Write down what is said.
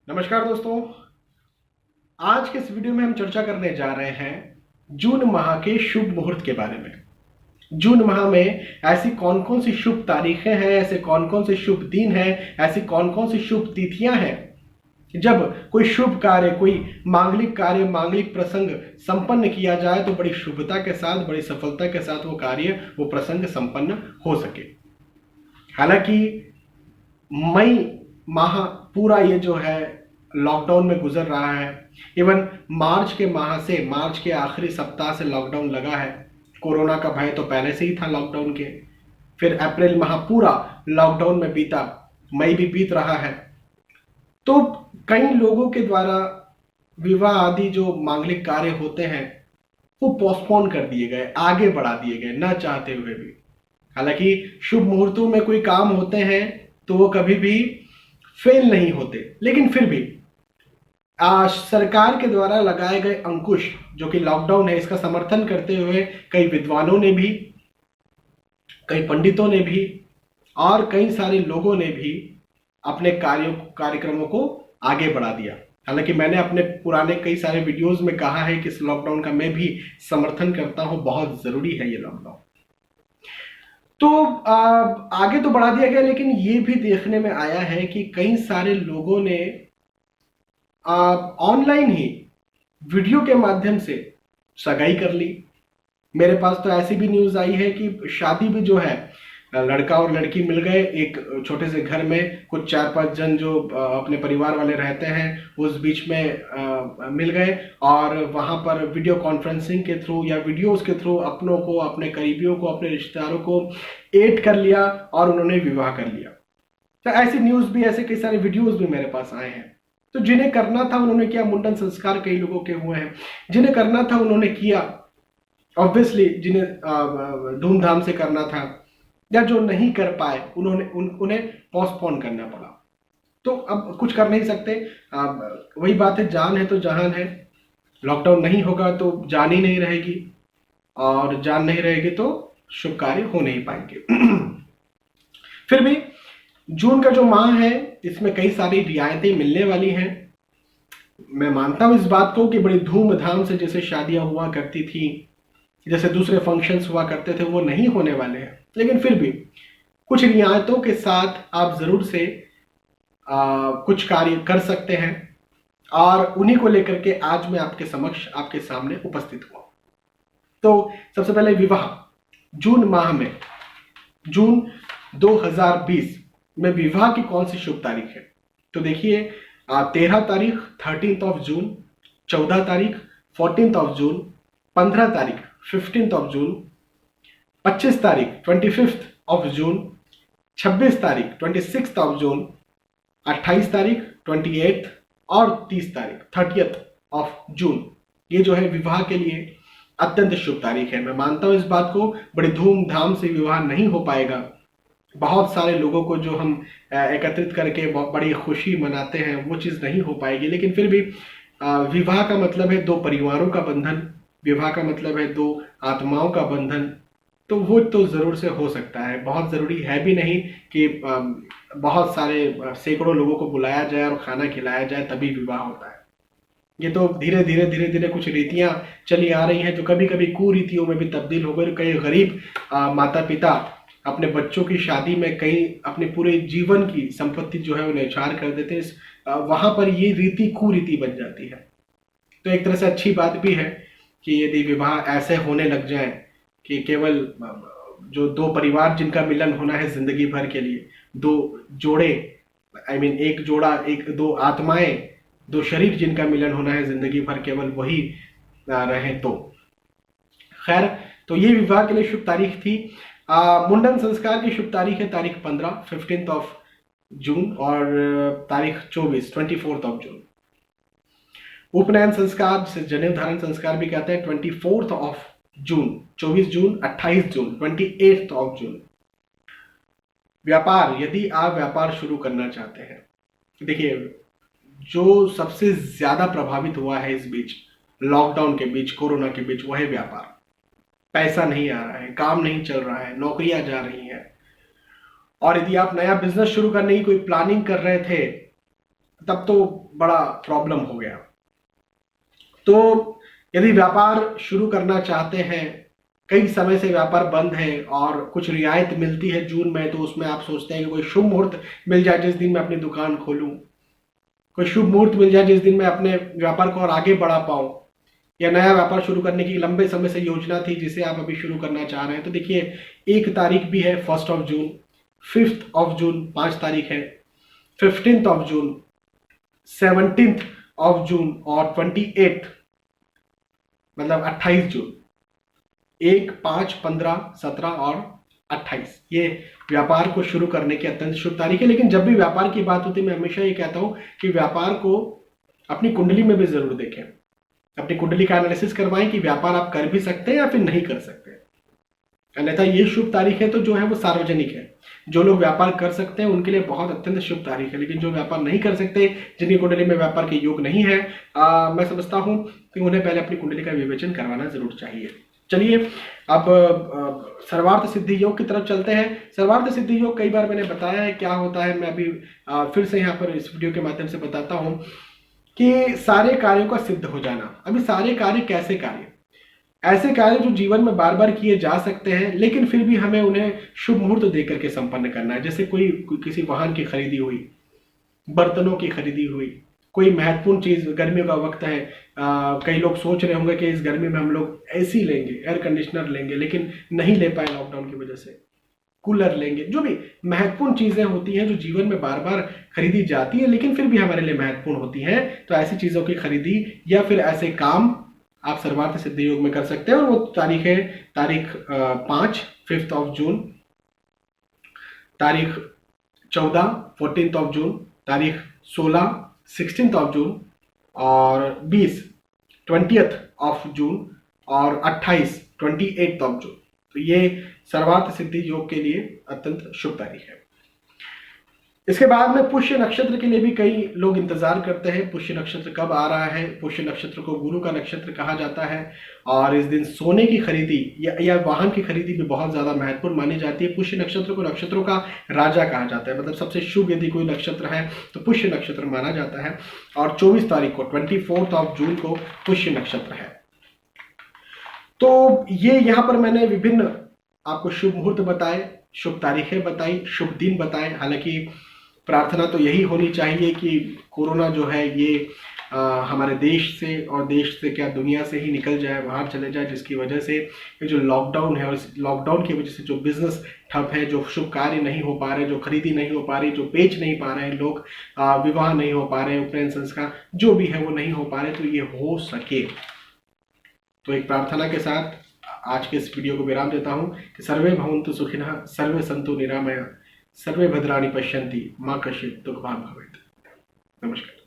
नमस्कार दोस्तों। आज के इस वीडियो में हम चर्चा करने जा रहे हैं जून माह के शुभ मुहूर्त के बारे में। जून माह में ऐसी कौन कौन सी शुभ तारीखें हैं, ऐसे कौन कौन से शुभ दिन हैं, ऐसी कौन कौन सी शुभ तिथियां हैं जब कोई शुभ कार्य, कोई मांगलिक कार्य, मांगलिक प्रसंग संपन्न किया जाए तो बड़ी शुभता के साथ, बड़ी सफलता के साथ वो कार्य, वो प्रसंग संपन्न हो सके। हालांकि मई माह पूरा ये जो है लॉकडाउन में गुजर रहा है। इवन मार्च के माह से, मार्च के आखिरी सप्ताह से लॉकडाउन लगा है। कोरोना का भय तो पहले से ही था लॉकडाउन के। फिर अप्रैल माह पूरा लॉकडाउन में बीता, मई भी बीत रहा है। तो कई लोगों के द्वारा विवाह आदि जो मांगलिक कार्य होते हैं वो पोस्टपोन कर दिए गए, आगे बढ़ा दिए गए, ना चाहते हुए भी। हालांकि शुभ मुहूर्तों में कोई काम होते हैं तो वो कभी भी फेल नहीं होते, लेकिन फिर भी सरकार के द्वारा लगाए गए अंकुश जो कि लॉकडाउन है, इसका समर्थन करते हुए कई विद्वानों ने भी, कई पंडितों ने भी और कई सारे लोगों ने भी अपने कार्यक्रमों को आगे बढ़ा दिया। हालांकि मैंने अपने पुराने कई सारे वीडियोस में कहा है कि इस लॉकडाउन का मैं भी समर्थन करता हूं, बहुत जरूरी है ये लॉकडाउन। तो आगे तो बढ़ा दिया गया, लेकिन ये भी देखने में आया है कि कई सारे लोगों ने ऑनलाइन ही वीडियो के माध्यम से सगाई कर ली। मेरे पास तो ऐसी भी न्यूज आई है कि शादी भी जो है, लड़का और लड़की मिल गए एक छोटे से घर में, कुछ 4-5 जन जो अपने परिवार वाले रहते हैं उस बीच में मिल गए और वहां पर वीडियो कॉन्फ्रेंसिंग के थ्रू या वीडियोस के थ्रू अपनों को, अपने करीबियों को, अपने रिश्तेदारों को ऐड कर लिया और उन्होंने विवाह कर लिया। तो ऐसी न्यूज भी, ऐसे कई सारे वीडियोस भी मेरे पास आए हैं। तो जिन्हें करना था उन्होंने किया, मुंडन संस्कार कई लोगों के हुए हैं, जिन्हें करना था उन्होंने किया। ऑब्वियसली जिन्हें धूमधाम से करना था या जो नहीं कर पाए उन्हें पोस्टपोन करना पड़ा। तो अब कुछ कर नहीं सकते। वही बात है, जान है तो जहान है। लॉकडाउन नहीं होगा तो जान ही नहीं रहेगी और जान नहीं रहेगी तो शुभ कार्य हो नहीं पाएंगे। फिर भी जून का जो माह है इसमें कई सारी रियायतें मिलने वाली हैं। मैं मानता हूं इस बात को कि बड़ी धूमधाम से जैसे शादियां हुआ करती थी, जैसे दूसरे फंक्शंस हुआ करते थे, वो नहीं होने वाले हैं। लेकिन फिर भी कुछ रियायतों के साथ आप जरूर से कुछ कार्य कर सकते हैं और उन्हीं को लेकर के आज मैं आपके समक्ष, आपके सामने उपस्थित हुआ। तो सबसे पहले विवाह जून माह में, जून 2020 में विवाह की कौन सी शुभ तारीख है? तो देखिए, 13 तारीख 13th ऑफ जून, 14 तारीख 14th ऑफ जून, 15 तारीख 15th ऑफ जून, 25 तारीख 25th ऑफ जून, 26 तारीख 26th ऑफ जून, 28 तारीख 28th और 30 तारीख 30th ऑफ जून। ये जो है विवाह के लिए अत्यंत शुभ तारीख है। मैं मानता हूं इस बात को, बड़ी धूमधाम से विवाह नहीं हो पाएगा। बहुत सारे लोगों को जो हम एकत्रित करके बहुत बड़ी खुशी मनाते हैं वो चीज़ नहीं हो पाएगी। लेकिन फिर भी विवाह का मतलब है दो परिवारों का बंधन, विवाह का मतलब है दो आत्माओं का बंधन। तो वो तो ज़रूर से हो सकता है। बहुत ज़रूरी है भी नहीं कि बहुत सारे सैकड़ों लोगों को बुलाया जाए और खाना खिलाया जाए तभी विवाह होता है। ये तो धीरे धीरे धीरे धीरे कुछ रीतियां चली आ रही हैं जो कभी कभी कुरीतियों में भी तब्दील हो गई। कई गरीब माता पिता अपने बच्चों की शादी में कई अपने पूरे जीवन की संपत्ति जो है वो न्यौछावर कर देते हैं। वहां पर ये रीति कुरीति बन जाती है। तो एक तरह से अच्छी बात भी है कि यदि विवाह ऐसे होने लग जाए कि केवल जो दो परिवार जिनका मिलन होना है जिंदगी भर के लिए, दो जोड़े, आई मीन एक जोड़ा, एक दो आत्माएं, दो शरीर जिनका मिलन होना है जिंदगी भर, केवल वही रहे तो खैर। तो ये विवाह के लिए शुभ तारीख थी। मुंडन संस्कार की शुभ तारीख है तारीख 15 15th ऑफ जून और तारीख 24 ऑफ जून। उपनयन संस्कार जिसे जनेऊ धारण संस्कार भी कहते हैं 24 of June, 24 June, 28 June, 28 of June. व्यापार, यदि आप व्यापार शुरू करना चाहते हैं, देखिए जो सबसे ज्यादा प्रभावित हुआ है इस बीच, लॉकडाउन के बीच, कोरोना के बीच, वो है व्यापार। पैसा नहीं आ रहा है, काम नहीं चल रहा है, नौकरियां जा रही हैं। और यदि आप नया बिजनेस शुरू करने की कोई प्लानिंग कर रहे थे तब तो बड़ा प्रॉब्लम हो गया। तो यदि व्यापार शुरू करना चाहते हैं, कई समय से व्यापार बंद है और कुछ रियायत मिलती है जून में, तो उसमें आप सोचते हैं कि कोई शुभ मुहूर्त मिल जाए जिस दिन मैं अपनी दुकान खोलूं, कोई शुभ मुहूर्त मिल जाए जिस दिन मैं अपने व्यापार को और आगे बढ़ा पाऊं, या नया व्यापार शुरू करने की लंबे समय से योजना थी जिसे आप अभी शुरू करना चाह रहे हैं। तो देखिए, एक तारीख भी है 1 जून, 5 जून 5 तारीख है, 15 जून, 17 जून और 28, मतलब 28 जून। 1, 5, 15, 17 और 28 ये व्यापार को शुरू करने की अत्यंत शुभ तारीख है। लेकिन जब भी व्यापार की बात होती है, मैं हमेशा ये कहता हूं कि व्यापार को अपनी कुंडली में भी जरूर देखें, अपनी कुंडली का एनालिसिस करवाएं कि व्यापार आप कर भी सकते हैं या फिर नहीं कर सकते। अन्यथा ये शुभ तारीख है तो जो है वो सार्वजनिक है। जो लोग व्यापार कर सकते हैं उनके लिए बहुत अत्यंत शुभ तारीख है, लेकिन जो व्यापार नहीं कर सकते, जिनकी कुंडली में व्यापार के योग नहीं है, मैं समझता हूं कि उन्हें पहले अपनी कुंडली का विवेचन करवाना जरूर चाहिए। चलिए अब सर्वार्थ सिद्धि योग की तरफ चलते हैं। सर्वार्थ सिद्धि योग कई बार मैंने बताया है क्या होता है, मैं अभी फिर से यहाँ पर इस वीडियो के माध्यम से बताता हूं कि सारे कार्यों का सिद्ध हो जाना। अभी सारे कार्य कैसे कार्य? ऐसे कार्य जो जीवन में बार बार किए जा सकते हैं, लेकिन फिर भी हमें उन्हें शुभ मुहूर्त देकर के संपन्न करना है। जैसे कोई किसी वाहन की खरीदी हुई, बर्तनों की खरीदी हुई, कोई महत्वपूर्ण चीज, गर्मियों का वक्त है, कई लोग सोच रहे होंगे कि इस गर्मी में हम लोग एसी लेंगे, एयर कंडीशनर लेंगे, लेकिन नहीं ले पाए लॉकडाउन की वजह से, कूलर लेंगे। जो भी महत्वपूर्ण चीजें होती हैं जो जीवन में बार बार खरीदी जाती है लेकिन फिर भी हमारे लिए महत्वपूर्ण होती हैं, तो ऐसी चीजों की खरीदी या फिर ऐसे काम आप सर्वार्थ सिद्धि योग में कर सकते हैं। और वो तारीख है तारीख 5 5 जून, तारीख 14 14 जून, तारीख 16 16 जून और 20 20 जून और 28 जून। तो ये सर्वार्थ सिद्धि योग के लिए अत्यंत शुभ तारीख है। इसके बाद में पुष्य नक्षत्र के लिए भी कई लोग इंतजार करते हैं, पुष्य नक्षत्र कब आ रहा है। पुष्य नक्षत्र को गुरु का नक्षत्र कहा जाता है और इस दिन सोने की खरीदी या वाहन की खरीदी भी बहुत ज्यादा महत्वपूर्ण मानी जाती है। पुष्य नक्षत्र को नक्षत्रों का राजा कहा जाता है, मतलब सबसे शुभ यदि कोई नक्षत्र है तो पुष्य नक्षत्र माना जाता है। और 24 तारीख को 24 जून को पुष्य नक्षत्र है। तो ये यहाँ पर मैंने विभिन्न आपको शुभ मुहूर्त बताए, शुभ तारीखें बताई, शुभ दिन बताए। हालांकि प्रार्थना तो यही होनी चाहिए कि कोरोना जो है ये हमारे देश से और देश से क्या दुनिया से ही निकल जाए, बाहर चले जाए, जिसकी वजह से ये जो लॉकडाउन है और इस लॉकडाउन की वजह से जो बिजनेस ठप है, जो शुभ कार्य नहीं हो पा रहे, जो खरीदी नहीं हो पा रही, जो बेच नहीं पा रहे हैं लोग, विवाह नहीं हो पा रहे, उपनयन संस्कार जो भी है वो नहीं हो पा रहे, तो ये हो सके। तो एक प्रार्थना के साथ आज के इस वीडियो को विराम देता हूँ कि सर्वे भवन्तु सुखिनः, सर्वे सन्तु निरामया, सर्वे भद्राणि पश्यन्ति, माँ कश्चित् दुःखभाग् भवेत्। नमस्कार।